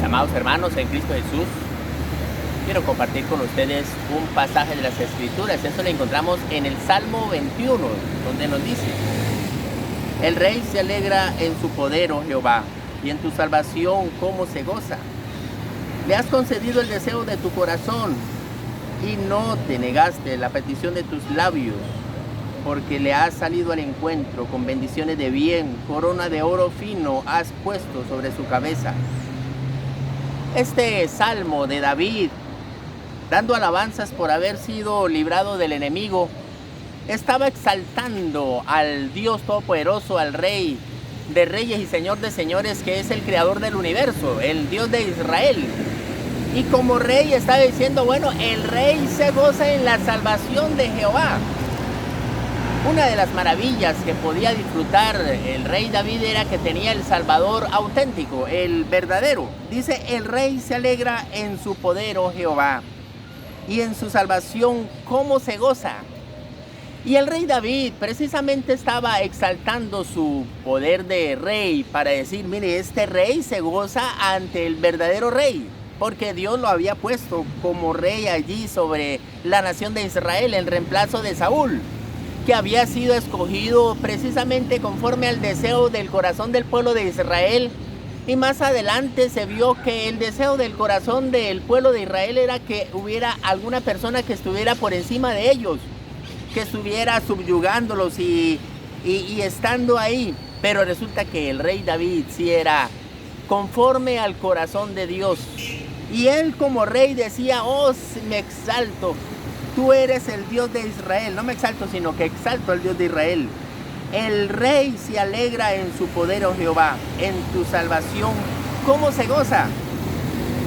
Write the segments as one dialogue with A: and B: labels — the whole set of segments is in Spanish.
A: Amados hermanos en Cristo Jesús, quiero compartir con ustedes un pasaje de las Escrituras. Eso lo encontramos en el Salmo 21, donde nos dice: el rey se alegra en su poder, oh Jehová, y en tu salvación cómo se goza. Le has concedido el deseo de tu corazón y no te negaste la petición de tus labios, porque le has salido al encuentro con bendiciones de bien, corona de oro fino has puesto sobre su cabeza. Este salmo de David, dando alabanzas por haber sido librado del enemigo, estaba exaltando al Dios Todopoderoso, al Rey de Reyes y Señor de Señores, que es el Creador del universo, el Dios de Israel. Y como rey estaba diciendo, bueno, el rey se goza en la salvación de Jehová. Una de las maravillas que podía disfrutar el rey David era que tenía el Salvador auténtico, el verdadero. Dice, el rey se alegra en su poder, oh Jehová, y en su salvación cómo se goza. Y el rey David precisamente estaba exaltando su poder de rey para decir, mire, este rey se goza ante el verdadero rey, porque Dios lo había puesto como rey allí sobre la nación de Israel en reemplazo de Saúl, que había sido escogido precisamente conforme al deseo del corazón del pueblo de Israel. Y más adelante se vio que el deseo del corazón del pueblo de Israel era que hubiera alguna persona que estuviera por encima de ellos, que estuviera subyugándolos y estando ahí. Pero resulta que el rey David sí era conforme al corazón de Dios. Y él como rey decía, oh, me exalto, tú eres el Dios de Israel. No me exalto, sino que exalto al Dios de Israel. El rey se alegra en su poder, oh Jehová, en tu salvación, ¿cómo se goza?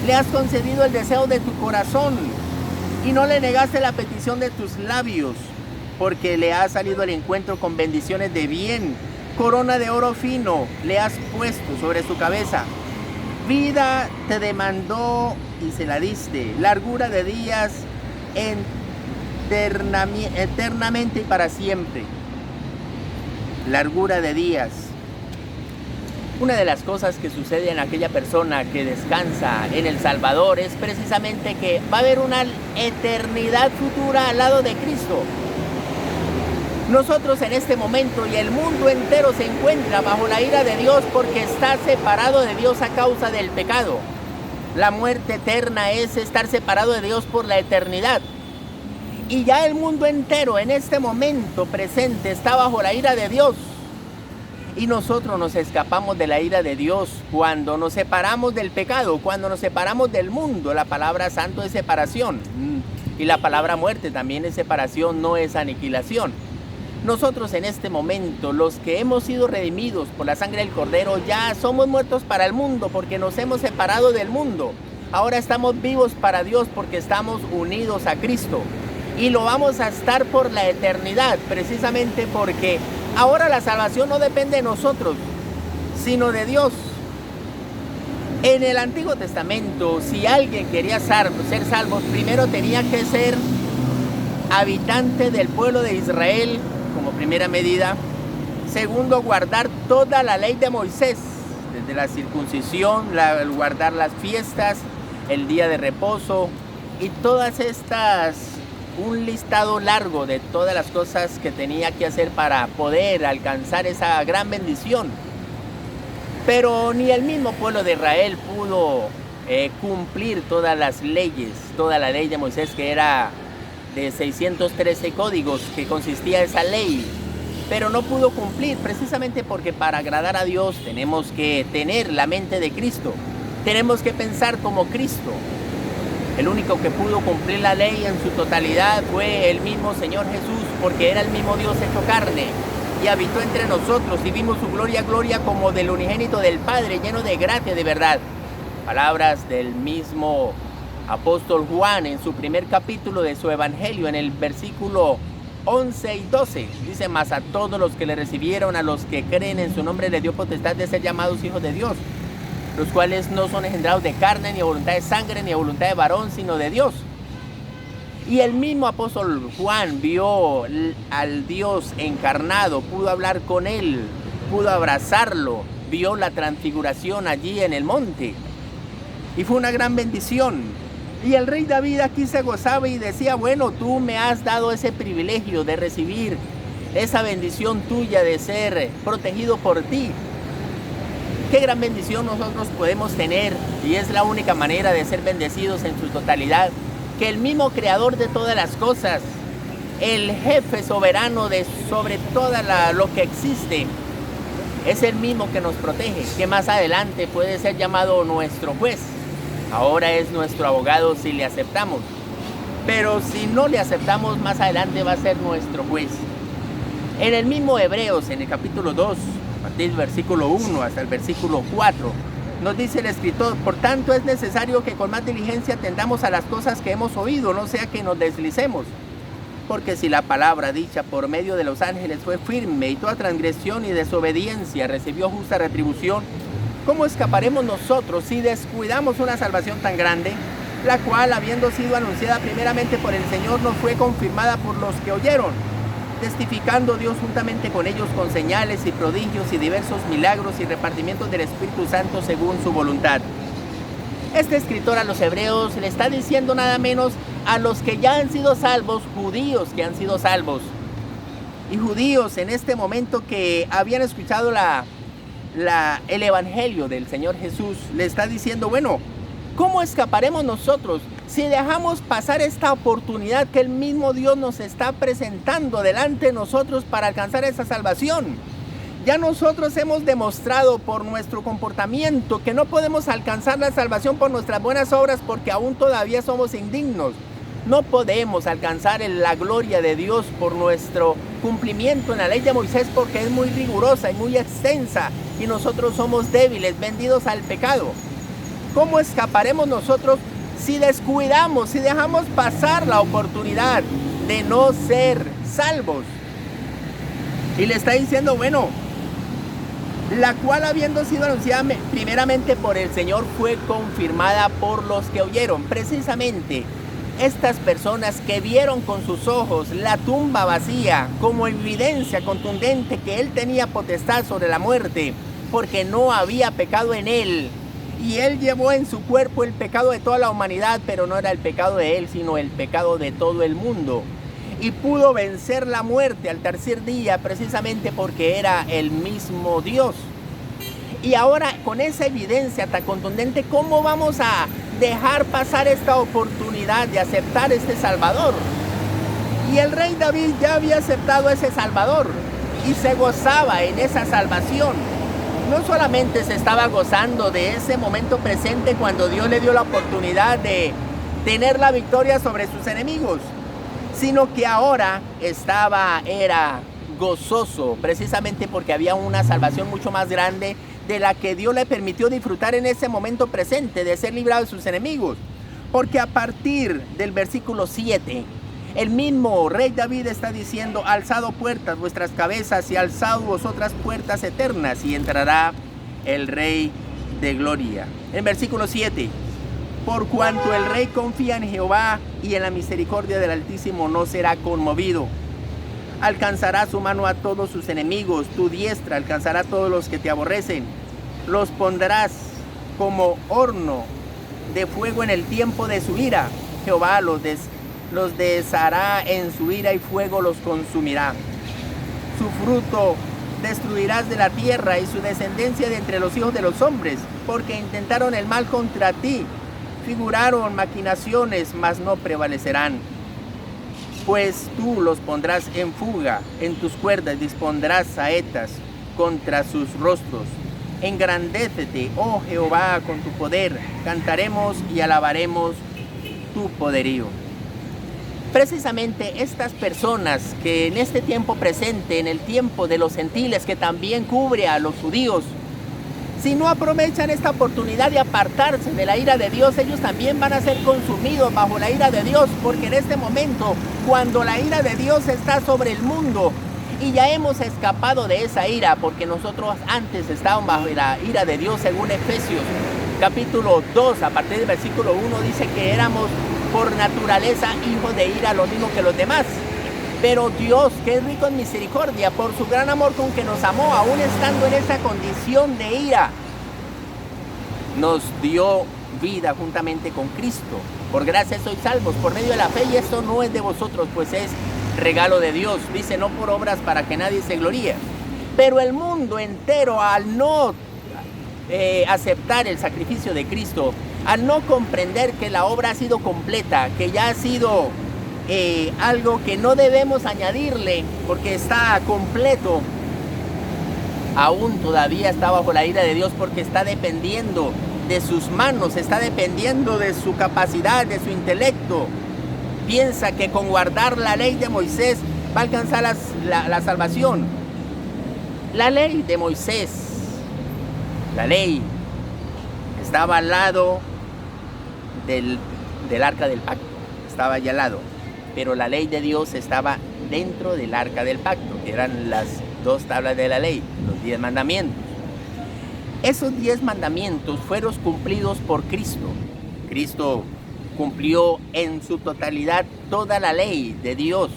A: Le has concedido el deseo de tu corazón y no le negaste la petición de tus labios, porque le has salido al encuentro con bendiciones de bien. Corona de oro fino le has puesto sobre su cabeza. Vida te demandó y se la diste. Largura de días eternamente y para siempre. Largura de días. Una de las cosas que sucede en aquella persona que descansa en el Salvador es precisamente que va a haber una eternidad futura al lado de Cristo. Nosotros en este momento y el mundo entero se encuentra bajo la ira de Dios porque está separado de Dios a causa del pecado. La muerte eterna es estar separado de Dios por la eternidad. Y ya el mundo entero en este momento presente está bajo la ira de Dios. Y nosotros nos escapamos de la ira de Dios cuando nos separamos del pecado, cuando nos separamos del mundo. La palabra santo es separación. Y la palabra muerte también es separación, no es aniquilación. Nosotros en este momento, los que hemos sido redimidos por la sangre del Cordero, ya somos muertos para el mundo porque nos hemos separado del mundo. Ahora estamos vivos para Dios porque estamos unidos a Cristo. Y lo vamos a estar por la eternidad, precisamente porque ahora la salvación no depende de nosotros, sino de Dios. En el Antiguo Testamento, si alguien quería ser salvo, primero tenía que ser habitante del pueblo de Israel, como primera medida. Segundo, guardar toda la ley de Moisés, desde la circuncisión, guardar las fiestas, el día de reposo y todas estas, un listado largo de todas las cosas que tenía que hacer para poder alcanzar esa gran bendición. Pero ni el mismo pueblo de Israel pudo cumplir todas las leyes, toda la ley de Moisés, que era de 613 códigos que consistía esa ley, pero no pudo cumplir precisamente porque para agradar a Dios tenemos que tener la mente de Cristo, tenemos que pensar como Cristo. El único que pudo cumplir la ley en su totalidad fue el mismo Señor Jesús, porque era el mismo Dios hecho carne y habitó entre nosotros y vimos su gloria, gloria como del unigénito del Padre, lleno de gracia y de verdad. Palabras del mismo apóstol Juan en su primer capítulo de su evangelio, en el versículo 11 y 12, dice: mas a todos los que le recibieron, a los que creen en su nombre, le dio potestad de ser llamados hijos de Dios, los cuales no son engendrados de carne, ni a voluntad de sangre, ni a voluntad de varón, sino de Dios. Y el mismo apóstol Juan vio al Dios encarnado, pudo hablar con él, pudo abrazarlo, vio la transfiguración allí en el monte. y fue una gran bendición. Y el rey David aquí se gozaba y decía, bueno, tú me has dado ese privilegio de recibir esa bendición tuya de ser protegido por ti. Qué gran bendición nosotros podemos tener, y es la única manera de ser bendecidos en su totalidad, que el mismo creador de todas las cosas, el jefe soberano de sobre todo lo que existe, es el mismo que nos protege, que más adelante puede ser llamado nuestro juez. Ahora es nuestro abogado si le aceptamos, pero si no le aceptamos, más adelante va a ser nuestro juez. En el mismo Hebreos, en el capítulo 2, a partir del versículo 1 hasta el versículo 4, nos dice el escritor, por tanto es necesario que con más diligencia atendamos a las cosas que hemos oído, no sea que nos deslicemos. Porque si la palabra dicha por medio de los ángeles fue firme y toda transgresión y desobediencia recibió justa retribución, ¿cómo escaparemos nosotros si descuidamos una salvación tan grande, la cual, habiendo sido anunciada primeramente por el Señor, no fue confirmada por los que oyeron, testificando Dios juntamente con ellos con señales y prodigios y diversos milagros y repartimientos del Espíritu Santo según su voluntad? Este escritor a los hebreos le está diciendo nada menos a los que ya han sido salvos, judíos que han sido salvos. Y judíos en este momento que habían escuchado el evangelio del Señor Jesús, le está diciendo, bueno, ¿cómo escaparemos nosotros si dejamos pasar esta oportunidad que el mismo Dios nos está presentando delante de nosotros para alcanzar esa salvación? Ya nosotros hemos demostrado por nuestro comportamiento que no podemos alcanzar la salvación por nuestras buenas obras porque aún todavía somos indignos. No podemos alcanzar la gloria de Dios por nuestro cumplimiento en la ley de Moisés porque es muy rigurosa y muy extensa y nosotros somos débiles, vendidos al pecado. ¿Cómo escaparemos nosotros si descuidamos, si dejamos pasar la oportunidad de no ser salvos? Y le está diciendo, bueno, la cual habiendo sido anunciada primeramente por el Señor fue confirmada por los que oyeron. Precisamente estas personas que vieron con sus ojos la tumba vacía como evidencia contundente que Él tenía potestad sobre la muerte, porque no había pecado en Él. Y Él llevó en su cuerpo el pecado de toda la humanidad, pero no era el pecado de Él, sino el pecado de todo el mundo. Y pudo vencer la muerte al tercer día precisamente porque era el mismo Dios. Y ahora con esa evidencia tan contundente, ¿cómo vamos a dejar pasar esta oportunidad de aceptar este Salvador? Y el rey David ya había aceptado ese Salvador y se gozaba en esa salvación. No solamente se estaba gozando de ese momento presente cuando Dios le dio la oportunidad de tener la victoria sobre sus enemigos, sino que ahora era gozoso, precisamente porque había una salvación mucho más grande de la que Dios le permitió disfrutar en ese momento presente, de ser librado de sus enemigos. Porque a partir del versículo 7, el mismo rey David está diciendo, alzado puertas vuestras cabezas y alzado vosotras puertas eternas, y entrará el Rey de gloria. En versículo 7, por cuanto el rey confía en Jehová y en la misericordia del Altísimo no será conmovido. Alcanzará su mano a todos sus enemigos, tu diestra alcanzará a todos los que te aborrecen. Los pondrás como horno de fuego en el tiempo de su ira. Jehová los deshará en su ira y fuego los consumirá. Su fruto destruirás de la tierra y su descendencia de entre los hijos de los hombres, porque intentaron el mal contra ti. Figuraron maquinaciones, mas no prevalecerán. Pues tú los pondrás en fuga, en tus cuerdas dispondrás saetas contra sus rostros. Engrandécete, oh Jehová, con tu poder, cantaremos y alabaremos tu poderío. Precisamente estas personas que en este tiempo presente, en el tiempo de los gentiles que también cubre a los judíos, si no aprovechan esta oportunidad de apartarse de la ira de Dios, ellos también van a ser consumidos bajo la ira de Dios, porque en este momento, cuando la ira de Dios está sobre el mundo, y ya hemos escapado de esa ira, porque nosotros antes estábamos bajo la ira de Dios, según Efesios capítulo 2, a partir del versículo 1, dice que éramos por naturaleza hijos de ira, lo mismo que los demás. Pero Dios, que es rico en misericordia, por su gran amor con que nos amó, aún estando en esa condición de ira, nos dio vida juntamente con Cristo. Por gracia sois salvos, por medio de la fe, y esto no es de vosotros, pues es regalo de Dios. Dice, no por obras para que nadie se gloríe. Pero el mundo entero, al no aceptar el sacrificio de Cristo, al no comprender que la obra ha sido completa, que ya ha sido algo que no debemos añadirle porque está completo, aún todavía está bajo la ira de Dios, porque está dependiendo de sus manos, está dependiendo de su capacidad, de su intelecto. Piensa que con guardar la ley de Moisés va a alcanzar la salvación. La ley de Moisés, la ley, estaba al lado del arca del pacto, estaba allá al lado, pero la ley de Dios estaba dentro del arca del pacto, que eran las 2 tablas de la ley, los 10 mandamientos. Esos 10 mandamientos fueron cumplidos por Cristo. Cristo cumplió en su totalidad toda la ley de Dios.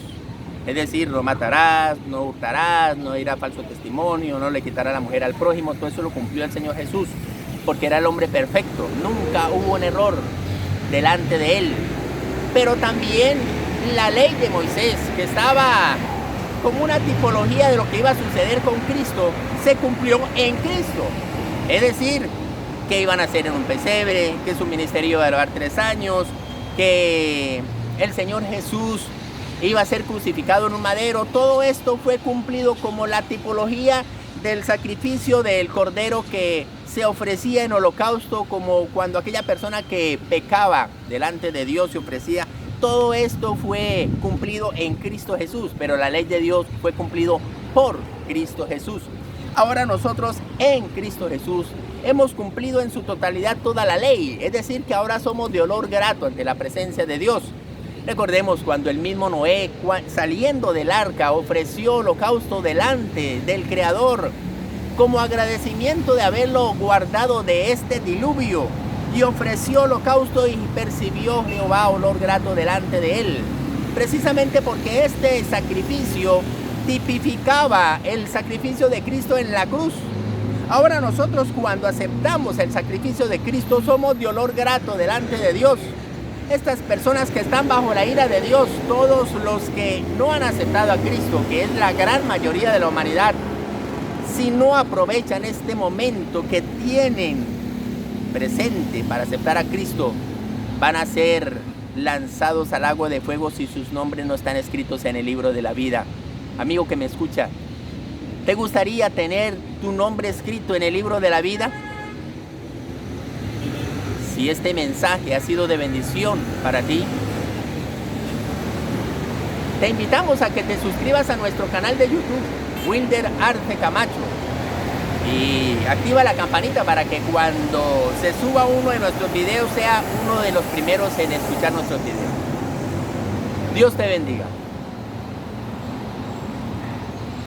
A: Es decir, no matarás, no hurtarás, no dirás falso testimonio, no le quitarás la mujer al prójimo. Todo eso lo cumplió el Señor Jesús, porque era el hombre perfecto. Nunca hubo un error delante de él. Pero también la ley de Moisés, que estaba como una tipología de lo que iba a suceder con Cristo, se cumplió en Cristo. Es decir, que iban a hacer en un pesebre, que su ministerio iba a durar 3 años, que el Señor Jesús iba a ser crucificado en un madero. Todo esto fue cumplido como la tipología del sacrificio del cordero que se ofrecía en holocausto, como cuando aquella persona que pecaba delante de Dios se ofrecía. Todo esto fue cumplido en Cristo Jesús, pero la ley de Dios fue cumplido por Cristo Jesús. Ahora nosotros en Cristo Jesús hemos cumplido en su totalidad toda la ley, es decir, que ahora somos de olor grato ante la presencia de Dios. Recordemos cuando el mismo Noé, saliendo del arca, ofreció holocausto delante del Creador como agradecimiento de haberlo guardado de este diluvio, y ofreció holocausto y percibió Jehová olor grato delante de él, precisamente porque este sacrificio tipificaba el sacrificio de Cristo en la cruz. Ahora nosotros, cuando aceptamos el sacrificio de Cristo, somos de olor grato delante de Dios. Estas personas que están bajo la ira de Dios, todos los que no han aceptado a Cristo, que es la gran mayoría de la humanidad, si no aprovechan este momento que tienen presente para aceptar a Cristo, van a ser lanzados al lago de fuego si sus nombres no están escritos en el libro de la vida. Amigo que me escucha, ¿te gustaría tener tu nombre escrito en el libro de la vida? Si este mensaje ha sido de bendición para ti, te invitamos a que te suscribas a nuestro canal de YouTube, Wilder Arce Camacho, y activa la campanita para que cuando se suba uno de nuestros videos sea uno de los primeros en escuchar nuestros videos. Dios te bendiga.